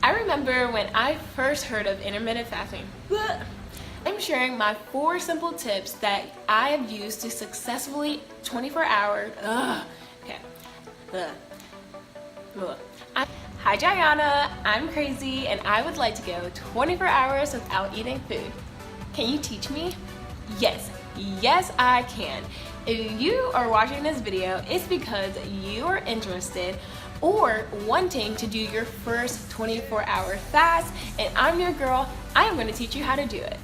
I remember when I first heard of intermittent fasting. I'm sharing my 4 simple tips that I have used to successfully 24-hour. Hi Jayana, I'm crazy and I would like to go 24 hours without eating food. Can you teach me? Yes, I can. If you are watching this video, it's because you are interested or wanting to do your first 24-hour fast, and I'm your girl. I am going to teach you how to do it.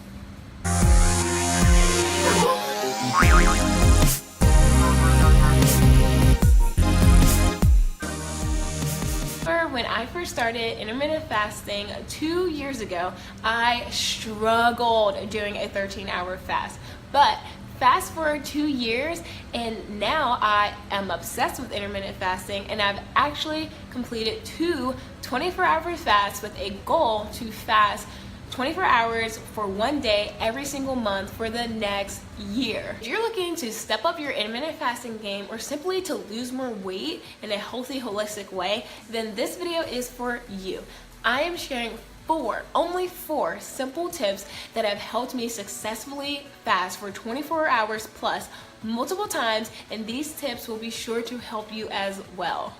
When I first started intermittent fasting 2 years ago, I struggled doing a 13-hour fast. But fast forward 2 years and now I am obsessed with intermittent fasting, and I've actually completed 2 24-hour fasts with a goal to fast 24 hours for 1 day every single month for the next year. If you're looking to step up your intermittent fasting game or simply to lose more weight in a healthy, holistic way, then this video is for you. I am sharing only four simple tips that have helped me successfully fast for 24 hours plus multiple times, and these tips will be sure to help you as well.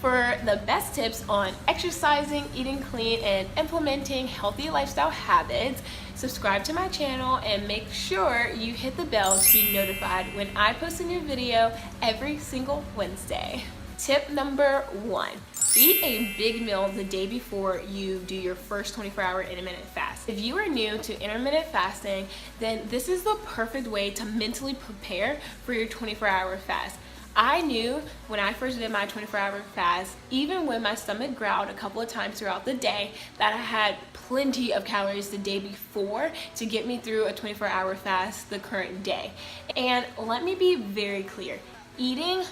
For the best tips on exercising, eating clean, and implementing healthy lifestyle habits, subscribe to my channel and make sure you hit the bell to be notified when I post a new video every single Wednesday. Tip number 1. Eat a big meal the day before you do your first 24-hour intermittent fast. If you are new to intermittent fasting, then this is the perfect way to mentally prepare for your 24-hour fast. I knew when I first did my 24-hour fast, even when my stomach growled a couple of times throughout the day, that I had plenty of calories the day before to get me through a 24-hour fast the current day. And let me be very clear, eating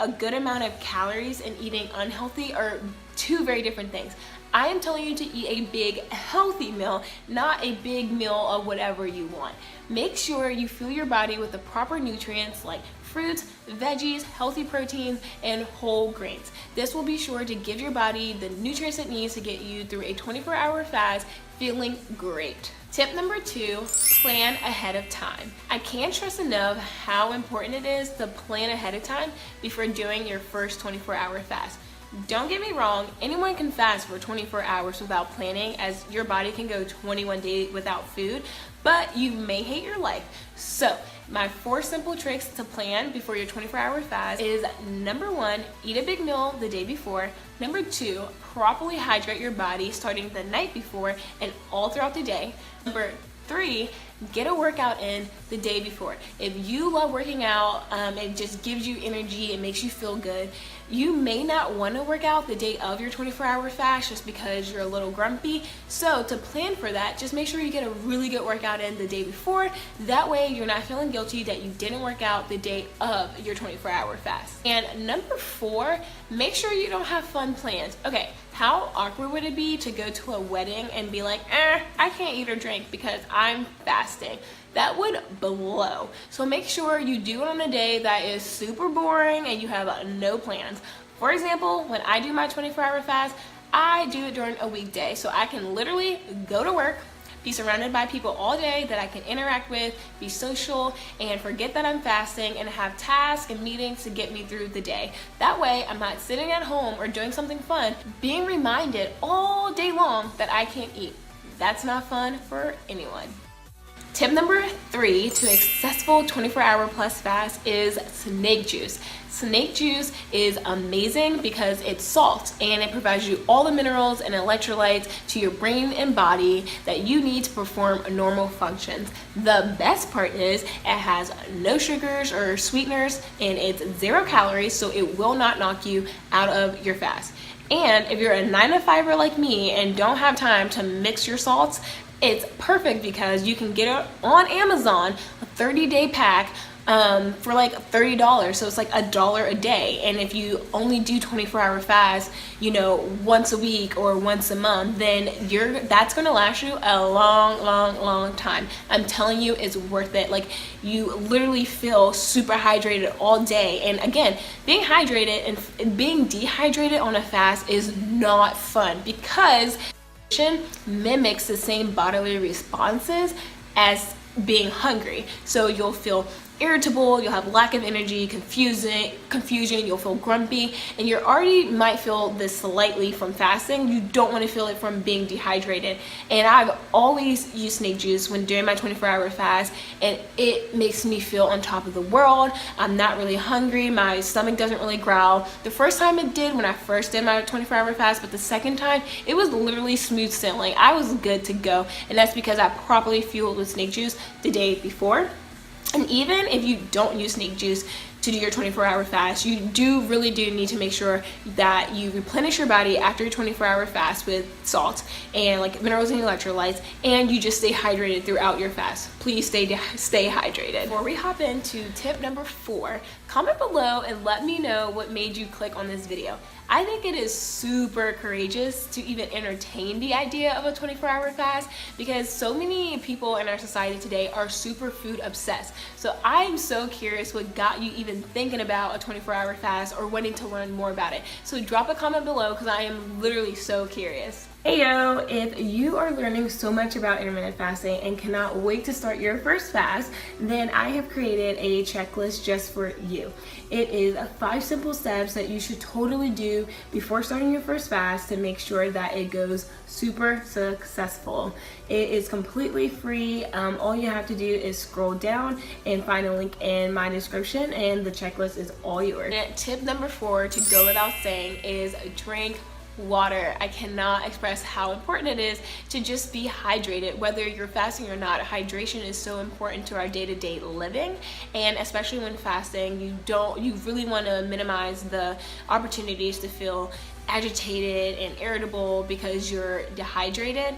a good amount of calories and eating unhealthy are two very different things. I am telling you to eat a big healthy meal, not a big meal of whatever you want. Make sure you fuel your body with the proper nutrients like fruits, veggies, healthy proteins, and whole grains. This will be sure to give your body the nutrients it needs to get you through a 24-hour fast feeling great. Tip number 2, plan ahead of time. I can't stress enough how important it is to plan ahead of time before doing your first 24-hour fast. Don't get me wrong, anyone can fast for 24 hours without planning, as your body can go 21 days without food, but you may hate your life. So my 4 simple tricks to plan before your 24-hour fast is: number 1, eat a big meal the day before. Number 2, properly hydrate your body starting the night before and all throughout the day. Number 3, get a workout in the day before. If you love working out, it just gives you energy, it makes you feel good. You may not want to work out the day of your 24-hour fast just because you're a little grumpy. So to plan for that, just make sure you get a really good workout in the day before. That way you're not feeling guilty that you didn't work out the day of your 24-hour fast. And number 4, make sure you don't have fun plans. Okay, how awkward would it be to go to a wedding and be like, I can't eat or drink because I'm fasting? That would blow. So make sure you do it on a day that is super boring and you have no plans. For example, when I do my 24-hour fast, I do it during a weekday, so I can literally go to work, be surrounded by people all day that I can interact with, be social, and forget that I'm fasting and have tasks and meetings to get me through the day. That way, I'm not sitting at home or doing something fun, being reminded all day long that I can't eat. That's not fun for anyone. Tip number 3 to a successful 24-hour plus fast is snake juice. Snake juice is amazing because it's salt and it provides you all the minerals and electrolytes to your brain and body that you need to perform normal functions. The best part is it has no sugars or sweeteners and it's 0 calories, so it will not knock you out of your fast. And if you're a 9-to-5er like me and don't have time to mix your salts, it's perfect because you can get it on Amazon, a 30-day pack for like $30. So it's like $1 a day. And if you only do 24-hour fast, once a week or once a month, then that's gonna last you a long time. I'm telling you, it's worth it. Like, you literally feel super hydrated all day. And again, being hydrated and being dehydrated on a fast is not fun because mimics the same bodily responses as being hungry. So you'll feel irritable, you'll have lack of energy, confusion, you'll feel grumpy, and you already might feel this slightly from fasting. You don't want to feel it from being dehydrated. And I've always used snake juice when doing my 24-hour fast, and it makes me feel on top of the world. I'm not really hungry, my stomach doesn't really growl. The first time it did when I first did my 24-hour fast, but the second time it was literally smooth sailing. I was good to go, and that's because I properly fueled with snake juice the day before. And even if you don't use snake juice to do your 24-hour fast, you really do need to make sure that you replenish your body after your 24-hour fast with salt and like minerals and electrolytes, and you just stay hydrated throughout your fast. Please stay hydrated. Before we hop into tip number 4, comment below and let me know what made you click on this video. I think it is super courageous to even entertain the idea of a 24-hour fast, because so many people in our society today are super food obsessed. So I'm so curious what got you even thinking about a 24-hour fast or wanting to learn more about it. So drop a comment below, because I am literally so curious. Heyo, if you are learning so much about intermittent fasting and cannot wait to start your first fast, then I have created a checklist just for you. It is 5 simple steps that you should totally do before starting your first fast to make sure that it goes super successful. It is completely free. All you have to do is scroll down and find a link in my description, and the checklist is all yours. And tip number 4, to go without saying, is drink water. I cannot express how important it is to just be hydrated. Whether you're fasting or not, hydration is so important to our day-to-day living, and especially when fasting, you really want to minimize the opportunities to feel agitated and irritable because you're dehydrated.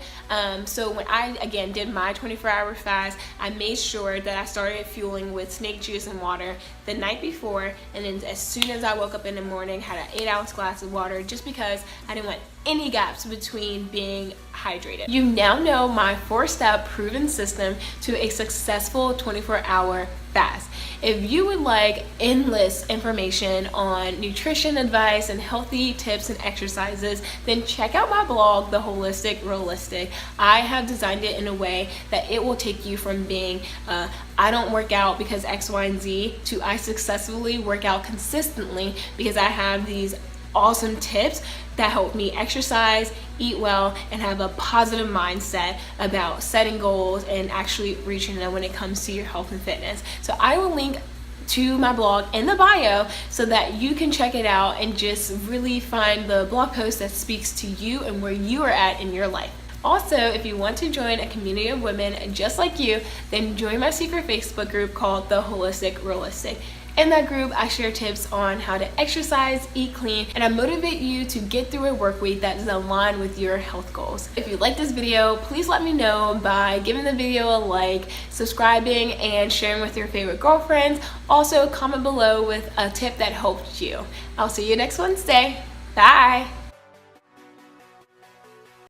So when I again did my 24-hour fast, I made sure that I started fueling with snake juice and water the night before, and then as soon as I woke up in the morning, had an 8-ounce glass of water, just because I didn't want any gaps between being hydrated. You now know my 4-step proven system to a successful 24-hour fast. If you would like endless information on nutrition advice and healthy tips and exercises, then check out my blog, The Holistic Realistic. I have designed it in a way that it will take you from being I don't work out because X, Y, and Z to I successfully work out consistently because I have these awesome tips that help me exercise, eat well, and have a positive mindset about setting goals and actually reaching them when it comes to your health and fitness. So I will link to my blog in the bio so that you can check it out and just really find the blog post that speaks to you and where you are at in your life. Also, if you want to join a community of women just like you, then join my secret Facebook group called The Holistic Realistic. In that group, I share tips on how to exercise, eat clean, and I motivate you to get through a work week that is aligned with your health goals. If you like this video, please let me know by giving the video a like, subscribing, and sharing with your favorite girlfriends. Also, comment below with a tip that helped you. I'll see you next Wednesday. Bye!